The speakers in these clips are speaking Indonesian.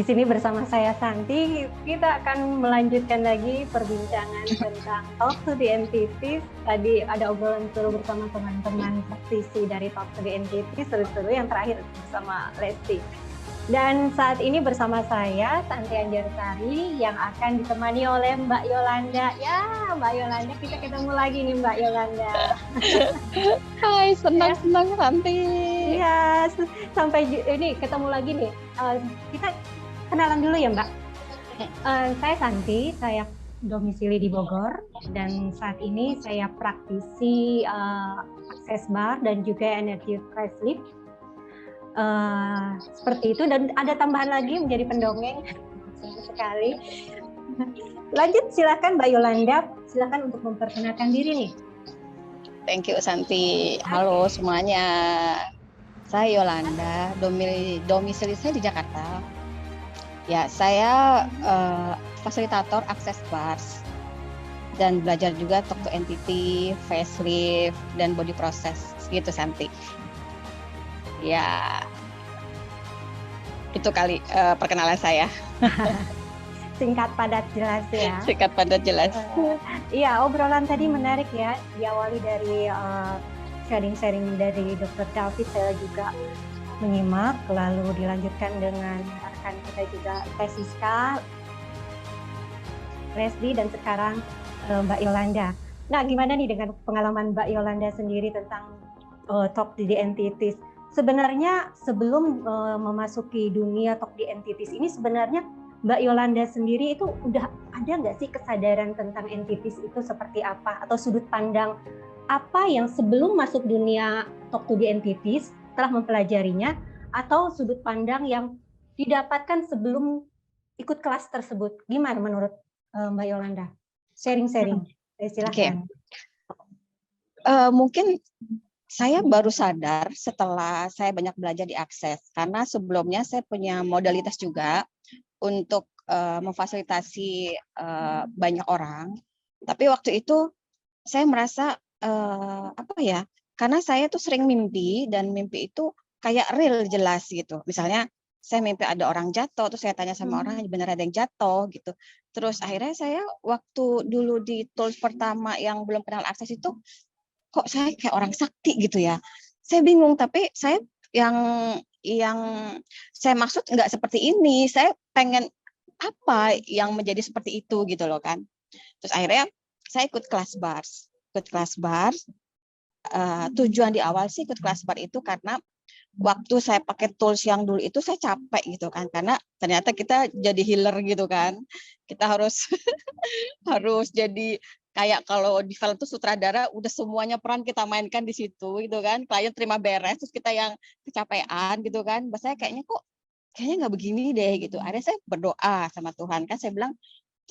sini bersama saya Santi, kita akan melanjutkan lagi perbincangan tentang Talk to the Entities. Tadi ada obrolan seru bersama teman-teman praktisi dari Talk to the Entities, seru-seru yang terakhir bersama Lesti. Dan saat ini bersama saya, Santi Anjarsari, yang akan ditemani oleh Mbak Yolanda. Ya, Mbak Yolanda, kita ketemu lagi nih Mbak Yolanda. Hai, senang-senang Santi. Iya, sampai ini ketemu lagi nih. Kita kenalan dulu ya Mbak. Saya Santi, saya domisili di Bogor, dan saat ini saya praktisi Access Bar dan juga Energy Fresh Sleep. Seperti itu, dan ada tambahan lagi menjadi pendongeng sekali. Lanjut, silakan Mbak Yolanda, silakan untuk memperkenalkan diri nih. Thank you Santi. Halo semuanya, saya Yolanda, domisili saya di Jakarta. Ya, saya fasilitator Access Bars dan belajar juga Talk to Entity, facelift, dan body process gitu Santi. Ya, itu kali perkenalan saya. Singkat padat jelas ya. Singkat padat jelas. Iya, obrolan tadi menarik ya. Diawali dari sharing-sharing dari Dr. David, saya juga menyimak, lalu dilanjutkan dengan rekan kita juga Teh Siska, Leslie, dan sekarang Mbak Yolanda. Nah, gimana nih dengan pengalaman Mbak Yolanda sendiri tentang Talk to the Entities? Sebenarnya sebelum memasuki dunia Talk to the Entities ini, sebenarnya Mbak Yolanda sendiri itu udah ada nggak sih kesadaran tentang entities itu seperti apa? Atau sudut pandang apa yang sebelum masuk dunia Talk to the Entities telah mempelajarinya, atau sudut pandang yang didapatkan sebelum ikut kelas tersebut? Gimana menurut Mbak Yolanda? Sharing-sharing, silakan. Mungkin saya baru sadar setelah saya banyak belajar di Access, karena sebelumnya saya punya modalitas juga untuk memfasilitasi banyak orang. Tapi waktu itu saya merasa karena saya tuh sering mimpi, dan mimpi itu kayak real, jelas gitu. Misalnya saya mimpi ada orang jatuh, terus saya tanya sama orang, benar ada yang jatuh gitu. Terus akhirnya saya waktu dulu di tools pertama yang belum kenal Access itu, kok saya kayak orang sakti gitu ya. Saya bingung, tapi saya yang saya maksud nggak seperti ini. Saya pengen apa yang menjadi seperti itu gitu loh kan. Terus akhirnya saya ikut kelas bars. Tujuan di awal sih ikut kelas bar itu karena waktu saya pakai tools yang dulu itu saya capek gitu kan, karena ternyata kita jadi healer gitu kan. Kita harus harus jadi kayak kalau di film itu sutradara udah semuanya peran kita mainkan di situ gitu kan. Klien terima beres, terus kita yang kecapean gitu kan. Saya kayaknya nggak begini deh gitu. Ada saya berdoa sama Tuhan kan, saya bilang,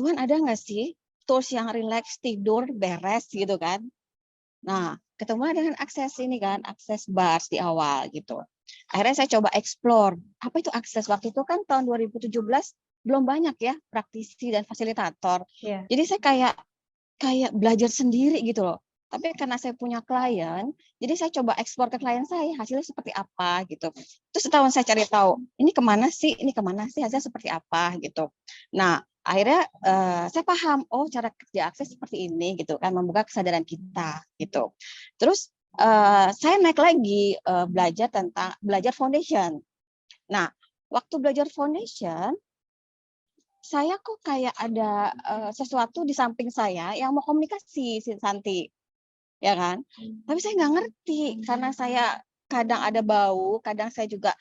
Tuhan ada nggak sih tools yang relax, tidur beres gitu kan. Nah, ketemu dengan Access ini kan, Access Bars di awal gitu. Akhirnya saya coba explore, apa itu Access. Waktu itu kan tahun 2017 belum banyak ya praktisi dan fasilitator. Yeah. Jadi saya kayak belajar sendiri gitu loh. Tapi karena saya punya klien, jadi saya coba eksplor ke klien saya, hasilnya seperti apa gitu. Terus setahun saya cari tahu, ini kemana sih, hasilnya seperti apa gitu. Nah, akhirnya saya paham, oh cara kerja Access seperti ini gitu kan, membuka kesadaran kita gitu. Terus saya naik lagi belajar foundation. Nah, waktu belajar foundation, saya kok kayak ada sesuatu di samping saya yang mau komunikasi, Santi, ya kan? Tapi saya nggak ngerti, karena saya kadang ada bau, kadang saya juga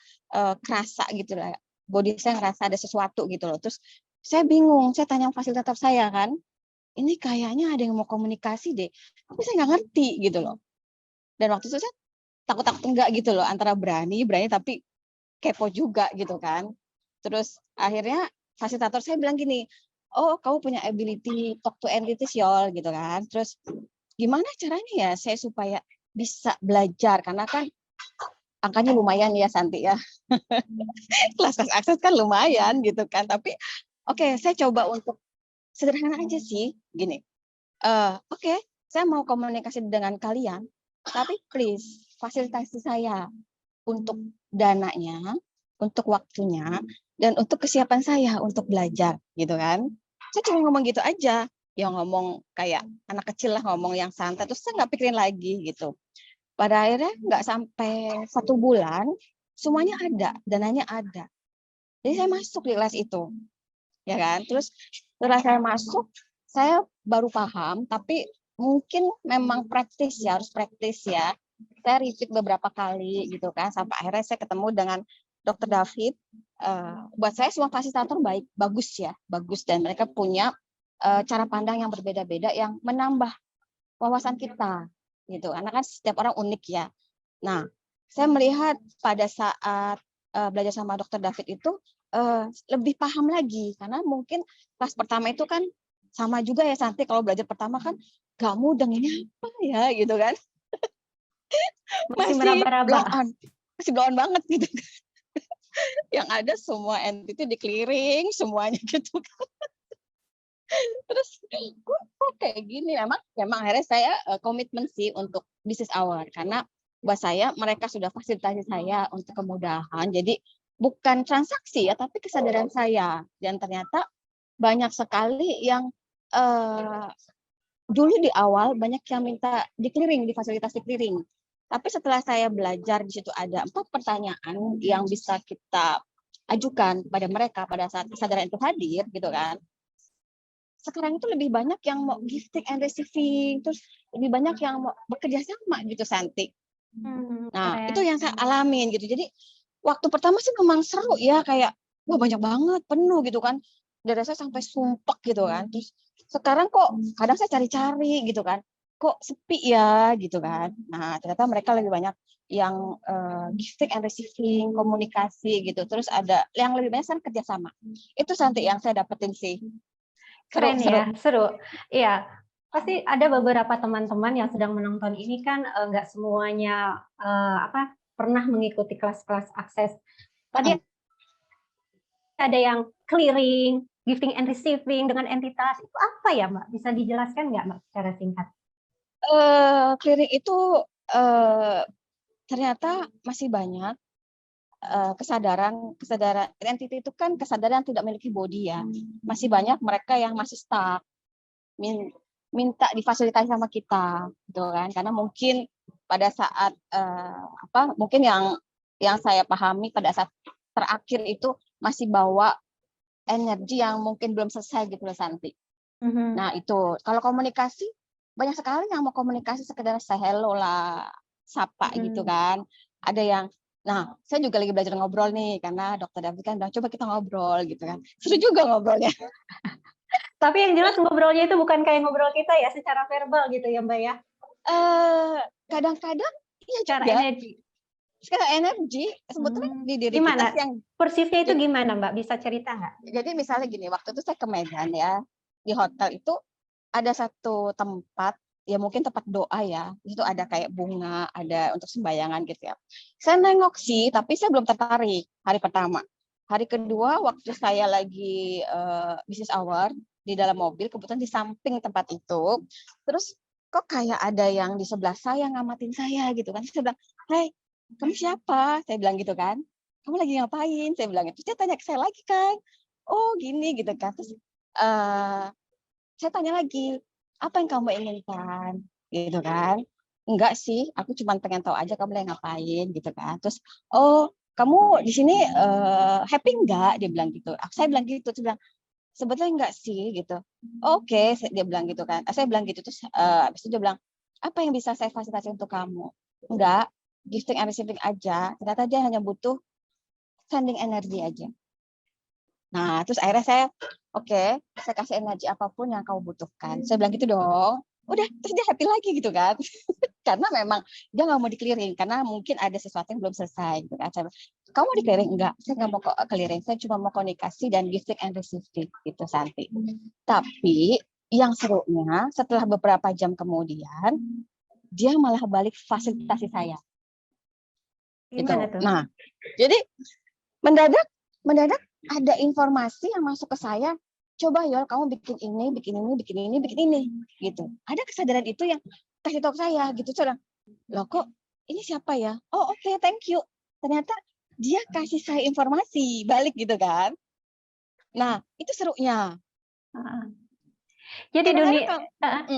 kerasa gitu lah, body saya ngerasa ada sesuatu gitu loh. Terus saya bingung, saya tanya fasilitator saya kan, ini kayaknya ada yang mau komunikasi deh, tapi saya nggak ngerti gitu loh. Dan waktu itu saya takut-takut enggak gitu loh, antara berani tapi kepo juga gitu kan. Terus akhirnya fasilitator saya bilang gini, oh kamu punya ability talk to entities Yol gitu kan. Terus gimana caranya ya saya supaya bisa belajar, karena kan angkanya lumayan ya Santi ya. Kelas Access kan lumayan gitu kan. Tapi oke, saya coba untuk sederhana aja sih gini. Oke, saya mau komunikasi dengan kalian, tapi please fasilitasi saya untuk dananya, untuk waktunya, dan untuk kesiapan saya untuk belajar, gitu kan. Saya cuma ngomong gitu aja, yang ngomong kayak anak kecil lah, ngomong yang santai, terus saya nggak pikirin lagi gitu. Pada akhirnya nggak sampai 1 bulan, semuanya ada, dananya ada. Jadi saya masuk di kelas itu, ya kan. Terus setelah saya masuk, saya baru paham, tapi mungkin memang praktis ya, harus praktis ya. Saya repeat beberapa kali gitu kan, sampai akhirnya saya ketemu dengan Dokter David. Buat saya semua fasilitator baik, bagus ya, bagus, dan mereka punya cara pandang yang berbeda-beda yang menambah wawasan kita gitu. Karena kan setiap orang unik ya. Nah, saya melihat pada saat belajar sama Dokter David itu lebih paham lagi, karena mungkin kelas pertama itu kan sama juga ya Santi, kalau belajar pertama kan gak mudeng, ini apa ya gitu kan, Masih masih meraba-raba. blow on, masih blow on banget gitu. Yang ada semua entity di clearing semuanya gitu. Terus kok kayak gini, memang akhirnya saya komitmen sih untuk business hour, karena buat saya mereka sudah fasilitasi saya untuk kemudahan, jadi bukan transaksi ya, tapi kesadaran saya. Dan ternyata banyak sekali yang dulu di awal banyak yang minta di clearing, di fasilitas di clearing. Tapi setelah saya belajar, di situ ada 4 pertanyaan yang bisa kita ajukan pada mereka pada saat kesadaran itu hadir gitu kan. Sekarang itu lebih banyak yang mau gifting and receiving, terus lebih banyak yang mau bekerja sama gitu Santi. Nah, itu Keren. yang saya alamin gitu. Jadi waktu pertama sih memang seru ya, kayak wah banyak banget, penuh gitu kan. Dada saya sampai sumpek gitu kan. Terus sekarang kok kadang saya cari-cari gitu kan. Kok sepi ya gitu kan. Nah, ternyata mereka lebih banyak yang gifting and receiving, komunikasi gitu. Terus ada yang lebih banyak sekarang kerjasama. Itu Santi yang saya dapetin sih. Seru, Keren seru. ya, seru. Iya, pasti ada beberapa teman-teman yang sedang menonton ini kan nggak semuanya pernah mengikuti kelas-kelas akses. Tadi ada yang clearing, gifting and receiving dengan entitas. Itu apa ya, Mbak? Bisa dijelaskan nggak, Mbak, secara singkat? Clearing itu ternyata masih banyak kesadaran entity itu kan kesadaran yang tidak memiliki body ya. Masih banyak mereka yang masih stuck, minta difasilitasi sama kita gitu kan, karena mungkin pada saat mungkin yang saya pahami pada saat terakhir itu masih bawa energi yang mungkin belum selesai gitu loh Santi. Nah itu kalau komunikasi banyak sekali yang mau komunikasi sekedar say hello lah, sapa gitu kan. Ada yang, nah saya juga lagi belajar ngobrol nih, karena Dokter David kan bilang coba kita ngobrol gitu kan. Seru juga ngobrolnya. Tapi yang jelas ngobrolnya itu bukan kayak ngobrol kita ya, secara verbal gitu ya, Mbak ya? Kadang-kadang iya Secara juga. energi. Sekarang energi sebetulnya di diri kita Gimana? sih yang Persisnya itu gimana, Mbak? Bisa cerita nggak? jadi misalnya gini, waktu itu saya ke Medan ya, di hotel itu ada satu tempat, ya mungkin tempat doa ya, di situ ada kayak bunga, ada untuk sembayangan gitu ya. Saya nengok sih, tapi saya belum tertarik hari pertama. Hari kedua, waktu saya lagi business hour, di dalam mobil, kebetulan di samping tempat itu, terus kok kayak ada yang di sebelah saya ngamatin saya gitu kan. Saya bilang, "Hai, kamu siapa?" Saya bilang gitu kan. "Kamu lagi ngapain?" Saya bilang itu. Dia tanya ke saya lagi kan. "Oh gini," gitu kan. Terus saya tanya lagi, "Apa yang kamu inginkan?" Gitu kan. "Enggak sih, aku cuma pengen tahu aja kamu lagi ngapain," gitu kan. Terus, "Oh, kamu di sini happy enggak?" Dia bilang gitu. Saya bilang gitu, saya bilang, "Sebetulnya enggak sih," gitu. "Oke," dia bilang gitu kan. Saya bilang gitu, terus habis itu dia bilang, "Apa yang bisa saya fasilitasi untuk kamu?" "Enggak, gifting and receiving aja." Ternyata dia hanya butuh sending energi aja. Nah, terus akhirnya saya, oke, saya kasih energi apapun yang kamu butuhkan. Saya bilang gitu dong. Udah, terus dia happy lagi gitu kan. Karena memang dia nggak mau di-clearing, karena mungkin ada sesuatu yang belum selesai gitu kan. Saya bilang, "Kamu mau di-clearing?" "Enggak, saya nggak mau clearing, saya cuma mau komunikasi dan gifting and receiving," gitu Santi. Tapi yang serunya setelah beberapa jam kemudian, dia malah balik fasilitasi saya. Gitu. Gimana tuh? Nah, jadi mendadak ada informasi yang masuk ke saya, "Coba Yol, kamu bikin ini, bikin ini, bikin ini, bikin ini," gitu. Ada kesadaran itu yang kasih tahu saya gitu. Saya bilang, "Loh kok ini siapa ya? Oh oke, thank you." Ternyata dia kasih saya informasi balik gitu kan. Nah, itu serunya. Heeh. Jadi Kadang-kadang dunia kalau kenapa?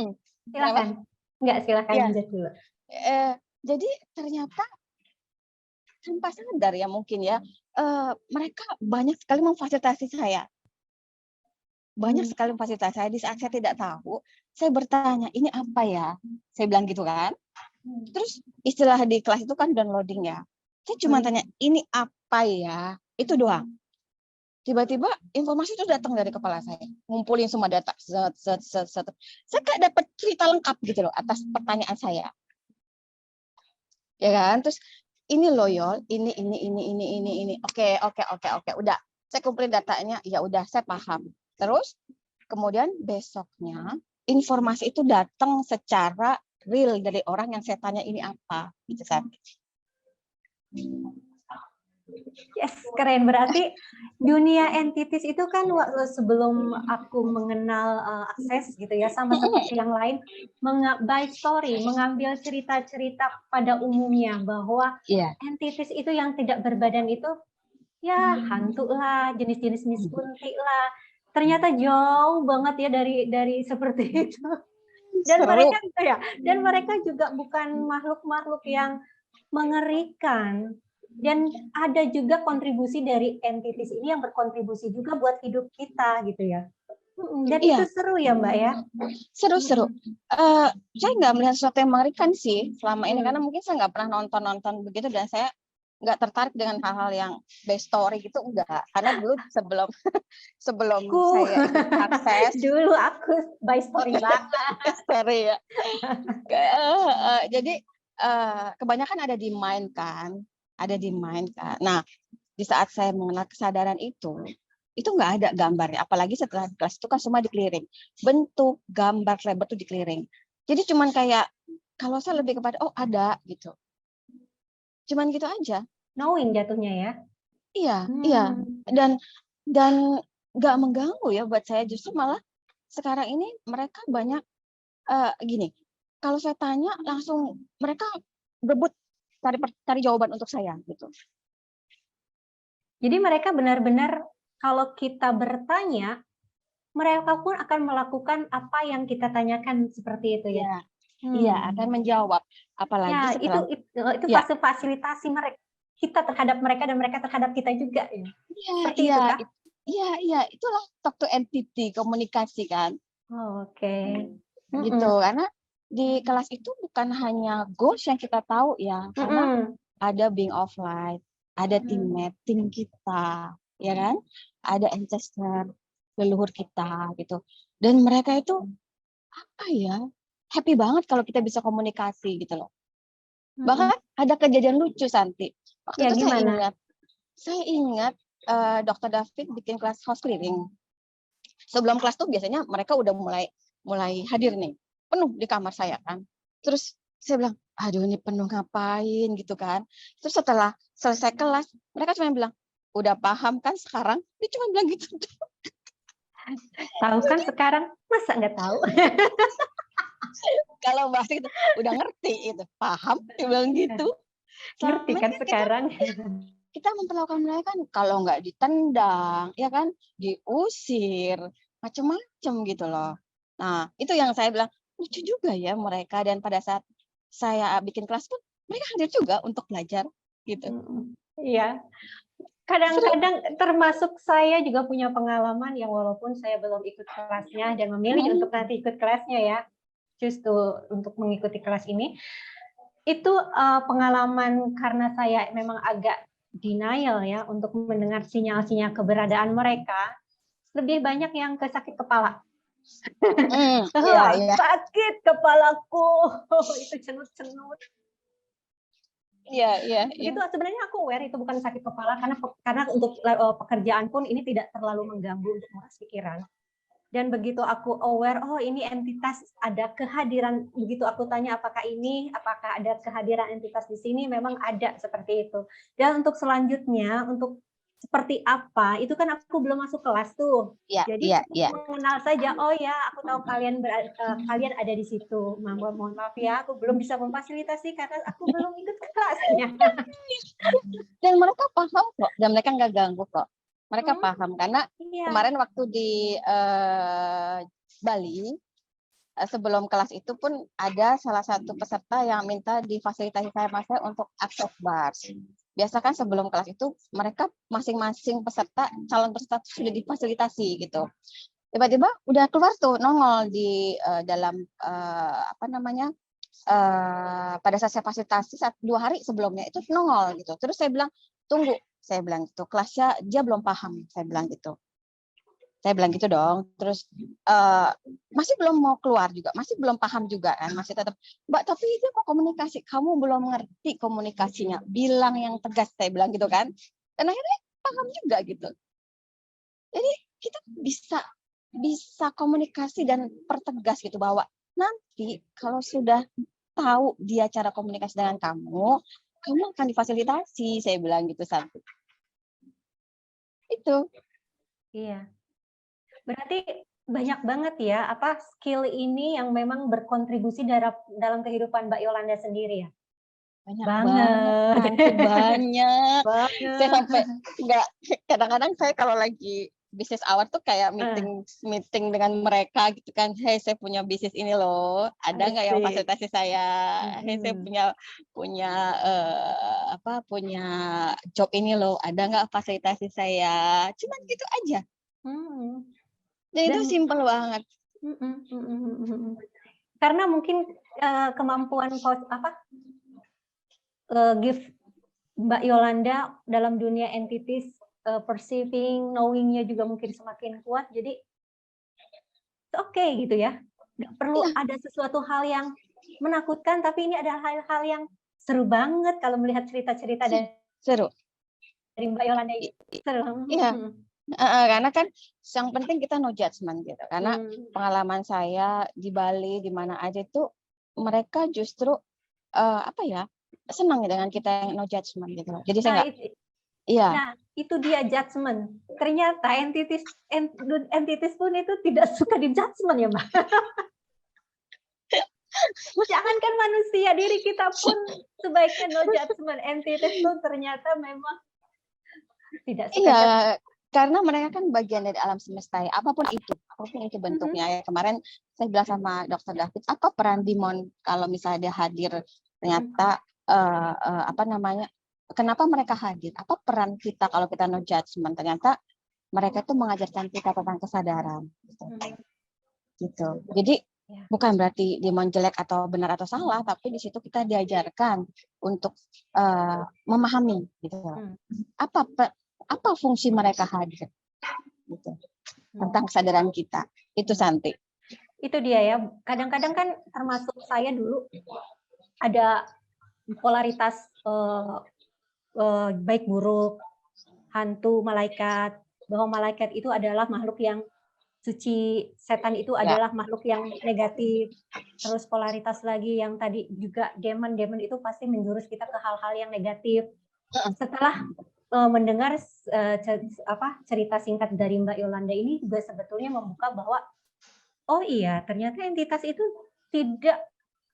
silakan. Enggak, silakan Ya, lanjut dulu. jadi ternyata tanpa sadar ya mungkin ya, mereka banyak sekali memfasilitasi saya. Banyak sekali memfasilitasi saya. Di saat saya tidak tahu, saya bertanya, ini apa ya? Saya bilang gitu kan. Terus istilah di kelas itu kan downloading ya. Saya cuma tanya, ini apa ya? Itu doang. Tiba-tiba informasi itu datang dari kepala saya. Ngumpulin semua data. Set. Saya kayak dapat cerita lengkap gitu loh atas pertanyaan saya. Ya kan? Terus ini loh Yol, ini. Oke. Udah. Saya kumpulin datanya, ya udah saya paham. Terus kemudian besoknya informasi itu datang secara real dari orang yang saya tanya ini apa. Gitu kan. Yes, keren. Berarti dunia entities itu kan sebelum aku mengenal akses gitu ya, sama seperti yang lain, by story, mengambil cerita-cerita pada umumnya bahwa entities itu yang tidak berbadan itu ya hantu lah, jenis-jenis miskunti lah. Ternyata jauh banget ya dari seperti itu. Dan mereka juga bukan makhluk-makhluk yang mengerikan. Dan ada juga kontribusi dari entities ini yang berkontribusi juga buat hidup kita gitu ya. Dan itu seru ya Mbak ya? Seru. Saya nggak melihat sesuatu yang mengerikan sih selama ini, karena mungkin saya nggak pernah nonton begitu, dan saya nggak tertarik dengan hal-hal yang base story gitu, enggak. Karena dulu sebelum saya ikut akses, dulu aku by story banget. Story ya. Jadi kebanyakan ada di mind kan. Nah, di saat saya mengenal kesadaran itu nggak ada gambarnya. Apalagi setelah di kelas itu kan semua dikeliling. Bentuk, gambar, label itu dikeliling. Jadi cuman kayak, kalau saya lebih kepada, oh ada gitu. Cuman gitu aja. Knowing jatuhnya ya? Iya. Dan nggak mengganggu ya buat saya. Justru malah sekarang ini mereka banyak gini. Kalau saya tanya langsung mereka berebut cari jawaban untuk saya gitu. Jadi mereka benar-benar kalau kita bertanya, mereka pun akan melakukan apa yang kita tanyakan seperti itu ya. Iya, akan menjawab. Apalagi setelah itu fase fasilitasi mereka, kita terhadap mereka dan mereka terhadap kita juga ya. Seperti itu kah? Iya, itulah talk to entity, komunikasi kan. Oke. Gitu, karena di kelas itu bukan hanya goals yang kita tahu ya, karena ada being of light, ada teammate, tim kita, ya kan? Ada ancestor, leluhur kita gitu. Dan mereka itu apa ya? Happy banget kalau kita bisa komunikasi gitu loh. Bahkan ada kejadian lucu Santi. Waktu itu saya ingat Dr. David bikin kelas house clearing. Sebelum kelas tuh biasanya mereka udah mulai hadir nih, penuh di kamar saya kan. Terus saya bilang, aduh ini penuh ngapain gitu kan. Terus setelah selesai kelas, mereka cuma bilang, udah paham kan sekarang? Dia cuma bilang gitu. Tahu kan sekarang? Masa nggak tahu? Kalau bahasa itu, udah ngerti itu, paham, dia bilang gitu. Ngerti kan sekarang? Kita memperlakukan mereka kan kalau nggak ditendang, ya kan, diusir, macam-macam gitu loh. Nah, itu yang saya bilang, lucu juga ya mereka, dan pada saat saya bikin kelas pun, mereka hadir juga untuk belajar, gitu. Iya. Kadang-kadang termasuk saya juga punya pengalaman yang walaupun saya belum ikut kelasnya dan memilih untuk nanti ikut kelasnya ya, justru untuk mengikuti kelas ini, itu pengalaman karena saya memang agak denial ya untuk mendengar sinyal-sinyal keberadaan mereka, lebih banyak yang ke sakit kepala. Sakit kepalaku, itu cenut-cenut. Iya. Itu sebenarnya aku aware itu bukan sakit kepala karena untuk pekerjaan pun ini tidak terlalu mengganggu untuk menguras pikiran. Dan begitu aku aware, oh ini entitas ada kehadiran, begitu aku tanya apakah ada kehadiran entitas di sini, memang ada seperti itu. Dan untuk selanjutnya, untuk seperti apa, itu kan aku belum masuk kelas tuh. Iya, Jadi iya, iya. mengenal saja, oh ya, aku tahu kalian kalian ada di situ. Mohon maaf ya, aku belum bisa memfasilitasi karena aku belum ikut kelasnya. Dan mereka paham kok, dan mereka nggak ganggu kok. Mereka paham karena Iya. kemarin waktu di Bali, sebelum kelas itu pun ada salah satu peserta yang minta difasilitasi sama saya untuk akses bars. Biasa kan sebelum kelas itu mereka masing-masing peserta, calon peserta sudah difasilitasi gitu. Tiba-tiba udah keluar tuh nongol di dalam apa namanya, pada saat saya fasilitasi 2 hari sebelumnya itu nongol gitu. Terus saya bilang, tunggu, saya bilang gitu, kelasnya dia belum paham, saya bilang gitu. Saya bilang gitu dong. Terus masih belum mau keluar juga, masih belum paham juga kan, masih tetap, Mbak, tapi itu kok komunikasi, kamu belum ngerti komunikasinya, bilang yang tegas, saya bilang gitu kan. Dan akhirnya paham juga gitu. Jadi kita bisa komunikasi dan pertegas gitu, bahwa nanti kalau sudah tahu dia cara komunikasi dengan kamu akan difasilitasi, saya bilang gitu Santi. Itu. Iya. Berarti banyak banget ya apa skill ini yang memang berkontribusi dalam kehidupan Mbak Yolanda sendiri ya. Banyak Banget. banyak. Banget. Saya sampai enggak, kadang-kadang saya kalau lagi bisnis hour tuh kayak meeting dengan mereka gitu kan. Hey, saya punya bisnis ini loh. Ada nggak yang fasilitasi saya? Hey, saya punya punya job ini loh. Ada nggak fasilitasi saya? Cuman gitu aja. Dan itu simpel banget. Karena mungkin kemampuan gift Mbak Yolanda dalam dunia entities, perceiving, knowing-nya juga mungkin semakin kuat. Jadi oke gitu ya. Nggak perlu ada sesuatu hal yang menakutkan, tapi ini ada hal-hal yang seru banget kalau melihat cerita-cerita dari Mbak Yolanda ini. Seru. Iya. Karena kan yang penting kita no judgment gitu. Karena pengalaman saya di Bali, di mana aja itu mereka justru senang dengan kita yang no judgment gitu. Jadi saya nggak. Iya. Nah, itu dia judgment. Ternyata entities pun itu tidak suka di judgment ya, Mbak. Jangankan manusia, diri kita pun sebaiknya no judgment. Entities pun ternyata memang tidak suka. Iya, karena mereka kan bagian dari alam semesta ya, apapun itu bentuknya. Ya, kemarin saya bilang sama Dr. David, apa peran Dimon kalau misalnya dia hadir, ternyata kenapa mereka hadir? Apa peran kita kalau kita no judgment? Ternyata mereka itu mengajarkan kita tentang kesadaran. Gitu. Jadi bukan berarti Dimon jelek atau benar atau salah, tapi di situ kita diajarkan untuk memahami gitu. Apa fungsi mereka hadir gitu. Tentang kesadaran kita. Itu Santi. Itu dia ya. Kadang-kadang kan termasuk saya dulu ada polaritas baik buruk, hantu, malaikat, bahwa malaikat itu adalah makhluk yang suci, setan itu adalah makhluk yang negatif. Terus polaritas lagi yang tadi juga demon itu pasti menjurus kita ke hal-hal yang negatif. Setelah mendengar cerita singkat dari Mbak Yolanda ini juga sebetulnya membuka bahwa oh iya, ternyata entitas itu tidak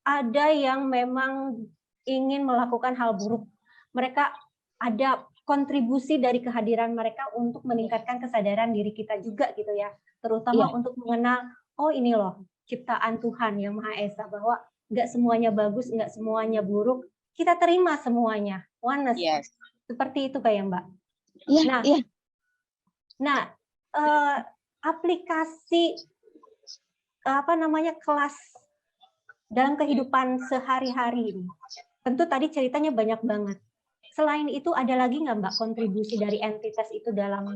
ada yang memang ingin melakukan hal buruk. Mereka ada kontribusi dari kehadiran mereka untuk meningkatkan kesadaran diri kita juga gitu ya. Terutama untuk mengenal, oh ini loh ciptaan Tuhan Yang Maha Esa, bahwa nggak semuanya bagus, nggak semuanya buruk. Kita terima semuanya. Oneness. Seperti itu kayak Mbak. Nah, aplikasi kelas dalam kehidupan sehari-hari ini. Tentu tadi ceritanya banyak banget. Selain itu ada lagi nggak Mbak kontribusi dari entitas itu dalam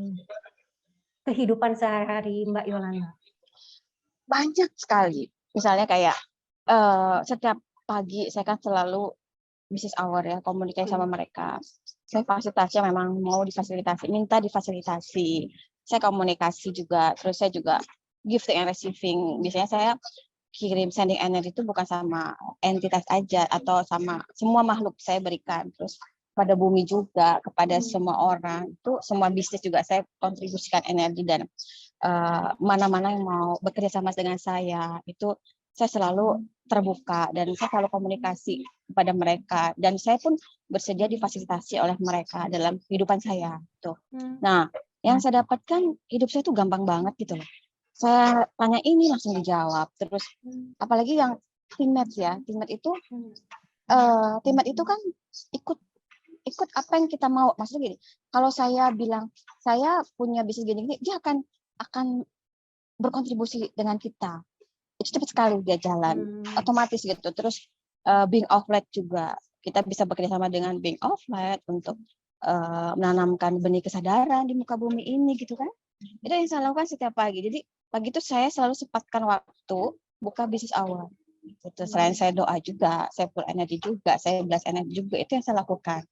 kehidupan sehari-hari Mbak Yolanda? Banyak sekali. Misalnya kayak setiap pagi saya kan selalu business hour ya, komunikasi sama mereka. Saya fasilitasi memang mau difasilitasi, minta difasilitasi. Saya komunikasi juga, terus saya juga gifting and receiving. Biasanya saya kirim sending energy itu bukan sama entitas aja atau sama semua makhluk saya berikan. Terus pada bumi juga, kepada Hmm. semua orang. Itu semua bisnis juga saya kontribusikan energi, dan mana-mana yang mau bekerja sama dengan saya, itu saya selalu terbuka dan saya selalu komunikasi kepada mereka, dan saya pun bersedia difasilitasi oleh mereka dalam kehidupan saya. Tuh. Nah, yang saya dapatkan hidup saya tuh gampang banget gitu loh. Saya tanya ini langsung dijawab. Terus apalagi yang teammate ya, teammate itu kan ikut ikut apa yang kita mau. Maksudnya gini, kalau saya bilang saya punya bisnis gini-gini, dia akan berkontribusi dengan kita. Itu cepat sekali dia jalan, otomatis gitu. Terus Being of Light juga, kita bisa bekerja sama dengan Being of Light untuk menanamkan benih kesadaran di muka bumi ini gitu kan. Itu yang saya lakukan setiap pagi. Jadi pagi itu saya selalu sempatkan waktu buka bisnis awal. Gitu. Selain saya doa juga, saya full energi juga, saya blast energi juga, itu yang saya lakukan.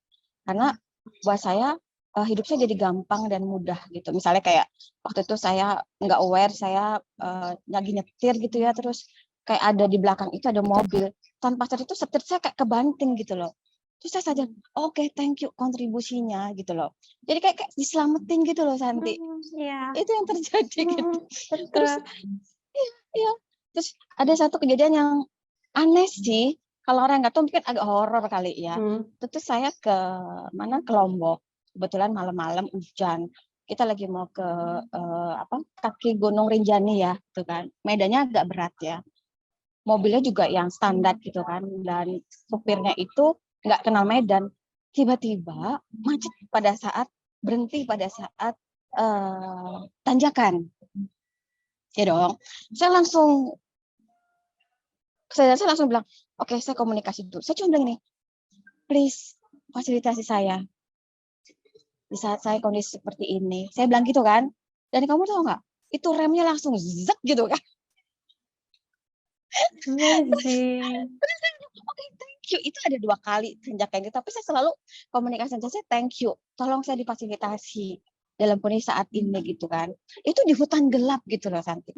Karena buat saya hidup saya jadi gampang dan mudah gitu. Misalnya kayak waktu itu saya nggak aware, saya lagi nyetir gitu ya, terus kayak ada di belakang itu ada mobil, tanpa sadar itu setir saya kayak kebanting gitu loh. Terus saya sadar, oke, thank you kontribusinya gitu loh. Jadi kayak diselamatin gitu loh, Santi. Iya. Itu yang terjadi gitu. Betul. Terus iya. Terus ada satu kejadian yang aneh sih. Kalau orang nggak tahu mungkin agak horor kali ya. Itu saya ke mana, ke Lombok. Kebetulan malam-malam hujan. Kita lagi mau ke kaki Gunung Rinjani ya, gitu kan. Medannya agak berat ya. Mobilnya juga yang standar gitu kan. Dan supirnya itu nggak kenal medan. Tiba-tiba macet pada saat berhenti pada saat tanjakan. Ya dong. Saya langsung bilang, oke, saya komunikasi dulu. Saya cuma bilang ini, please fasilitasi saya di saat saya kondisi seperti ini. Saya bilang gitu kan. Dan kamu tahu nggak? Itu remnya langsung zek gitu kan. Amazing. Oke, thank you. Itu ada 2 kali tanjakan gitu. Tapi saya selalu komunikasi saja, saya thank you. Tolong saya difasilitasi dalam kondisi saat ini gitu kan. Itu di hutan gelap gitu loh, Santi.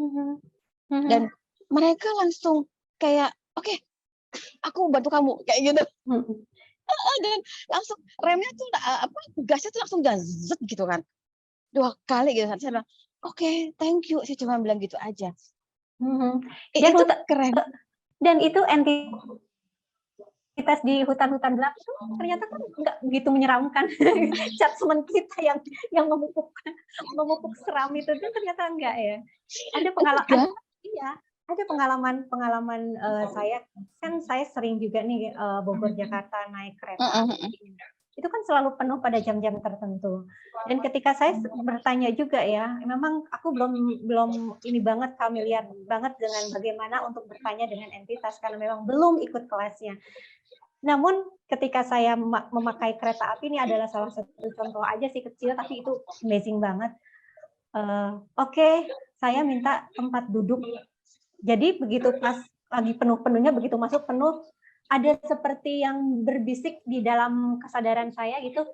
Dan mereka langsung kayak, oke, aku bantu kamu kayak gitu. Dan langsung remnya tuh gasnya tuh langsung gazet gitu kan. 2 kali gitu kan. Saya bilang, oke, thank you. Saya cuma bilang gitu aja. Dan Itu keren. Dan itu entitas di hutan-hutan gelap itu ternyata kan nggak begitu menyeramkan. Judgement kita yang memupuk seram itu ternyata enggak ya. Ada pengalaman, iya, ada pengalaman saya kan, saya sering juga nih Bogor Jakarta naik kereta. Itu kan selalu penuh pada jam-jam tertentu. Dan ketika saya bertanya juga ya, memang aku belum ini banget familiar banget dengan bagaimana untuk bertanya dengan entitas karena memang belum ikut kelasnya. Namun ketika saya memakai kereta api, ini adalah salah satu contoh aja sih kecil, tapi itu amazing banget. Oke, saya minta tempat duduk. Jadi begitu pas lagi penuh-penuhnya, begitu masuk penuh, ada seperti yang berbisik di dalam kesadaran saya gitu,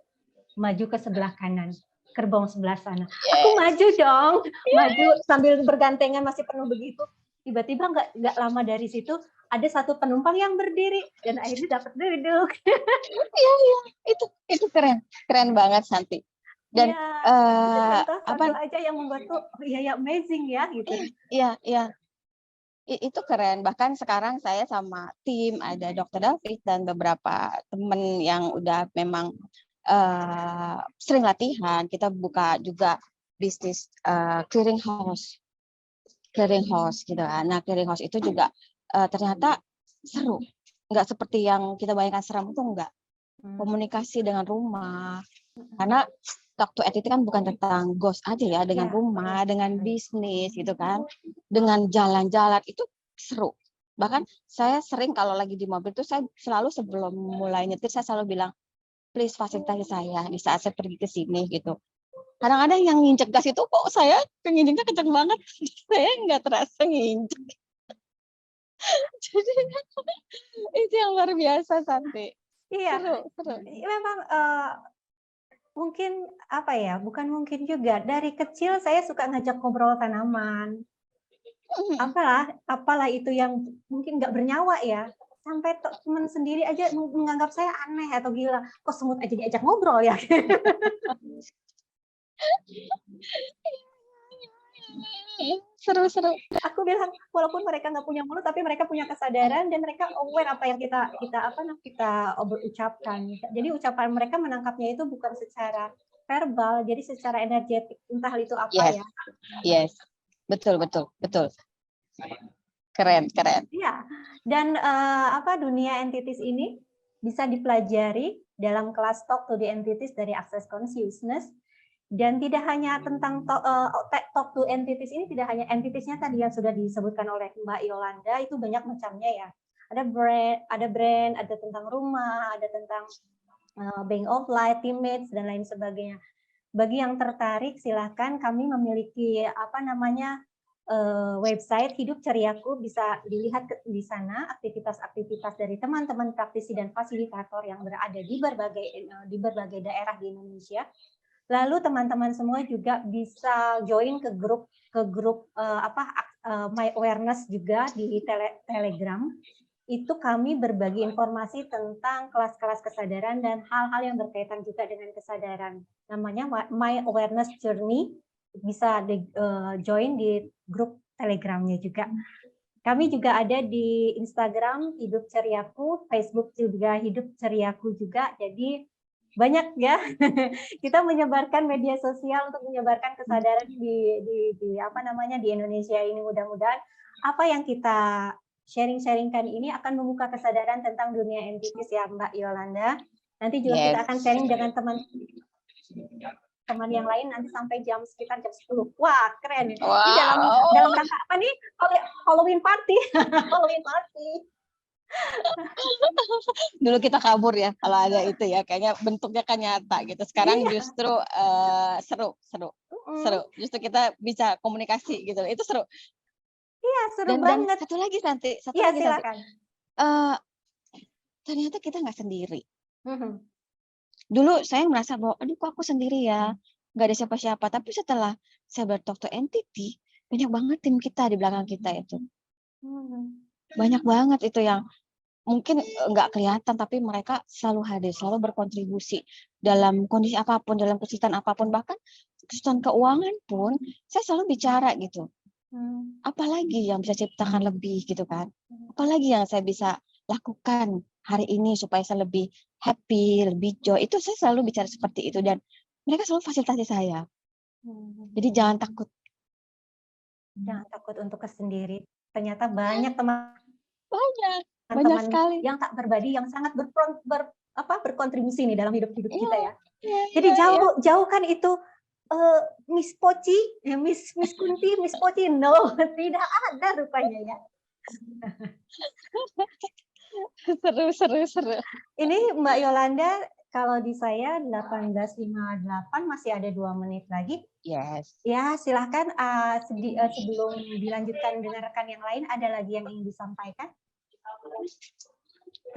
maju ke sebelah kanan, gerbong sebelah sana. Aku maju dong, maju sambil bergantengan masih penuh begitu. Tiba-tiba nggak lama dari situ ada satu penumpang yang berdiri dan akhirnya dapat duduk. Iya, itu keren banget, Santi. Dan contoh aja yang membuatku ya amazing ya gitu. Iya. Itu keren. Bahkan sekarang saya sama tim, ada Dr. David dan beberapa teman yang udah memang sering latihan. Kita buka juga bisnis clearing house gitu kan. Nah, clearing house itu juga ternyata seru. Nggak seperti yang kita bayangkan seram, itu enggak. Komunikasi dengan rumah. Karena talk to earth itu kan bukan tentang ghost aja ya, dengan rumah, dengan bisnis gitu kan. Dengan jalan-jalan, itu seru. Bahkan saya sering kalau lagi di mobil tuh, saya selalu sebelum mulai nyetir, saya selalu bilang, please fasilitasi saya di saat saya pergi ke sini gitu. Kadang-kadang yang nginjek gas itu kok saya nginjeknya kenceng banget. Saya nggak terasa nginjek. Jadi itu yang luar biasa, Santi. Iya, seru. Memang mungkin apa ya, bukan mungkin juga, dari kecil saya suka ngajak ngobrol tanaman. Apalah itu yang mungkin nggak bernyawa ya. sampai teman sendiri aja menganggap saya aneh atau gila. Kok semut aja diajak ngobrol ya? Seru-seru. Aku bilang walaupun mereka nggak punya mulut, tapi mereka punya kesadaran dan mereka aware apa yang kita ucapkan. Jadi ucapan mereka menangkapnya itu bukan secara verbal, jadi secara energetik, entah itu apa Yes, ya. yes, betul. Keren. Iya, dan dunia entities ini bisa dipelajari dalam kelas Talk to the Entities dari Access Consciousness. Dan tidak hanya tentang talk to entities ini, tidak hanya entitisnya tadi yang sudah disebutkan oleh Mbak Yolanda, itu banyak macamnya ya. Ada brand, ada tentang rumah, ada tentang Bank of Light, teammates, dan lain sebagainya. Bagi yang tertarik, silahkan, kami memiliki website Hidup Ceriaku, bisa dilihat di sana aktivitas-aktivitas dari teman-teman praktisi dan fasilitator yang berada di berbagai daerah di Indonesia. Lalu teman-teman semua juga bisa join ke grup My Awareness juga di Telegram. Itu kami berbagi informasi tentang kelas-kelas kesadaran dan hal-hal yang berkaitan juga dengan kesadaran. Namanya My Awareness Journey. Bisa join di grup Telegramnya juga. Kami juga ada di Instagram Hidup Ceriaku, Facebook juga Hidup Ceriaku juga. Jadi banyak ya, kita menyebarkan media sosial untuk menyebarkan kesadaran di Indonesia ini. Mudah-mudahan apa yang kita sharing-sharingkan ini akan membuka kesadaran tentang dunia entities ya Mbak Yolanda. Nanti juga kita akan sharing dengan teman yang lain nanti sampai sekitar jam 10. Wah, keren. Wow. Ini dalam rangka apa nih? Halloween party. Halloween party. Dulu kita kabur ya kalau ada itu ya, kayaknya bentuknya kan nyata gitu. Sekarang justru seru. Justru kita bisa komunikasi gitu. Itu seru. Iya, seru banget. Dan satu lagi Santi. Silakan. Ternyata kita nggak sendiri. Dulu saya merasa bahwa, aduh kok aku sendiri ya, nggak ada siapa-siapa. Tapi setelah saya bertalk to entity, banyak banget tim kita di belakang kita itu. Banyak banget itu yang mungkin nggak kelihatan, tapi mereka selalu hadir, selalu berkontribusi dalam kondisi apapun, dalam kesulitan apapun, bahkan kesulitan keuangan pun, saya selalu bicara gitu. Apalagi yang bisa ciptakan lebih gitu kan? Apalagi yang saya bisa lakukan hari ini supaya saya lebih happy, lebih joy. Itu saya selalu bicara seperti itu dan mereka selalu fasilitasi saya. Jadi jangan takut. Jangan takut untuk sendiri. Ternyata banyak teman sekali yang tak berbadi yang sangat berkontribusi nih dalam hidup kita ya. Jadi jauhkan itu Miss Poci, Miss Kunti, Miss Poci, no, tidak ada rupanya ya. Seru. Ini Mbak Yolanda, kalau di saya 18.58 masih ada 2 menit lagi. Yes. Ya, silahkan sebelum dilanjutkan dengan rekan yang lain, ada lagi yang ingin disampaikan?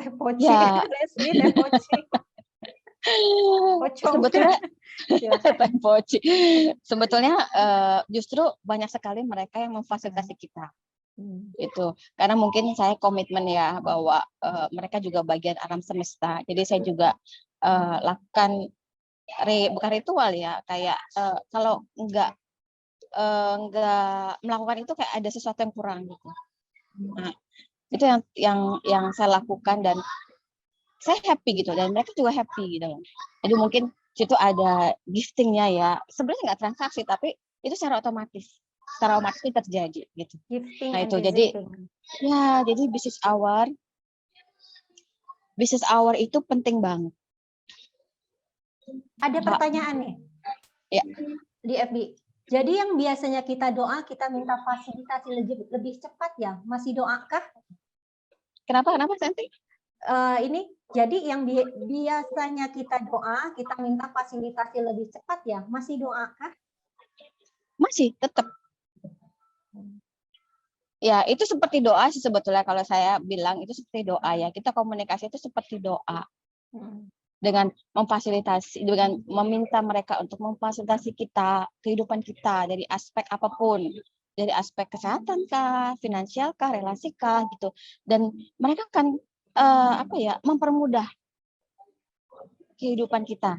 Teh Poci, Leslie, Teh Poci. Sebetulnya justru banyak sekali mereka yang memfasilitasi kita. Itu karena mungkin saya komitmen ya bahwa mereka juga bagian alam semesta. Jadi saya juga lakukan bukan ritual ya, kayak kalau enggak melakukan itu kayak ada sesuatu yang kurang gitu. Nah, itu yang saya lakukan dan saya happy gitu dan mereka juga happy gitu. Jadi mungkin situ ada giftingnya ya. Sebenarnya nggak transaksi tapi itu secara otomatis terjadi gitu. Gifting nah itu jadi ya jadi business hour itu penting banget. Ada pertanyaan nih ya di FB. Jadi yang biasanya kita doa, kita minta fasilitasi lebih cepat ya, masih doakah? Kenapa Santi? Ini jadi yang biasanya kita doa, kita minta fasilitasi lebih cepat ya, masih doakah? Masih, tetap. Ya, itu seperti doa sih sebetulnya kalau saya bilang itu seperti doa ya. Kita komunikasi itu seperti doa. Dengan memfasilitasi, dengan meminta mereka untuk memfasilitasi kita, kehidupan kita dari aspek apapun. Dari aspek kesehatan kah, finansial kah, relasi kah gitu. Dan mereka kan apa ya, mempermudah kehidupan kita.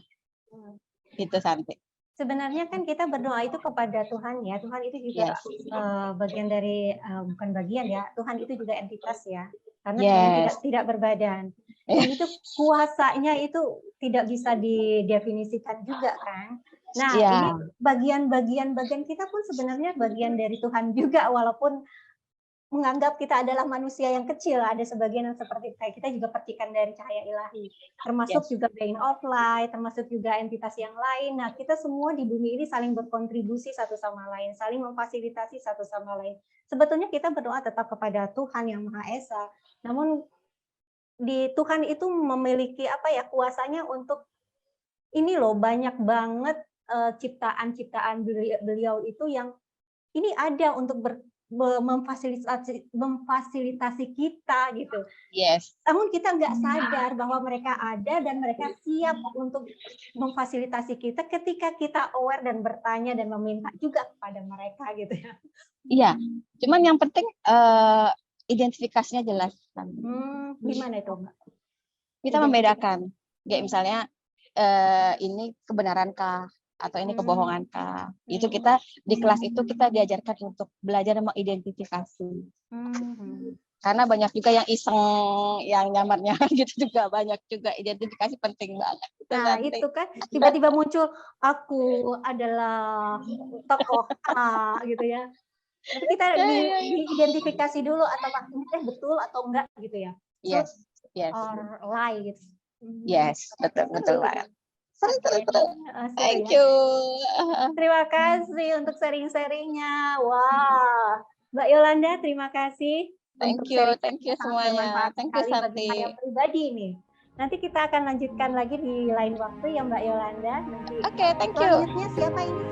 Gitu Santi. Sebenarnya kan kita berdoa itu kepada Tuhan ya. Tuhan itu juga Yes. bagian dari bukan bagian ya. Tuhan itu juga entitas ya. Karena Tuhan Yes. tidak berbadan. Dan itu kuasanya itu tidak bisa didefinisikan juga kan. Nah, Ya. ini bagian kita pun sebenarnya bagian dari Tuhan juga, walaupun menganggap kita adalah manusia yang kecil. Ada sebagian yang seperti kayak kita juga percikan dari cahaya ilahi, termasuk Yes. juga brain of light, termasuk juga entitas yang lain. Nah, kita semua di bumi ini saling berkontribusi satu sama lain, saling memfasilitasi satu sama lain. Sebetulnya kita berdoa tetap kepada Tuhan yang Maha Esa, namun di Tuhan itu memiliki apa ya, kuasanya untuk ini loh, banyak banget ciptaan-ciptaan beliau itu yang ini ada untuk memfasilitasi kita gitu. Yes. Namun kita nggak sadar bahwa mereka ada dan mereka siap untuk memfasilitasi kita ketika kita aware dan bertanya dan meminta juga kepada mereka gitu ya. Iya. Cuman yang penting identifikasinya jelas. Gimana itu, Mbak? Kita membedakan. Kayak misalnya ini kebenarankah atau ini kebohongankah? Itu kita di kelas itu kita diajarkan untuk belajar mengidentifikasi. Karena banyak juga yang iseng, yang nyamar-nyamar gitu juga banyak juga. Identifikasi penting banget. Nah, itu kan tiba-tiba muncul aku adalah tokoh A gitu ya. Tapi kita diidentifikasi dulu apakah ini betul atau enggak gitu ya. Yes. Yes. Or lie gitu. Yes, betul banget. Seru. Thank you. Terima kasih untuk sharing-sharingnya. Wah, Mbak Yolanda, terima kasih. Thank you semuanya. Thank you Santi. Bagi saya pribadi nih. Nanti kita akan lanjutkan lagi di lain waktu ya Mbak Yolanda. Oke, thank you. Selanjutnya siapa ini?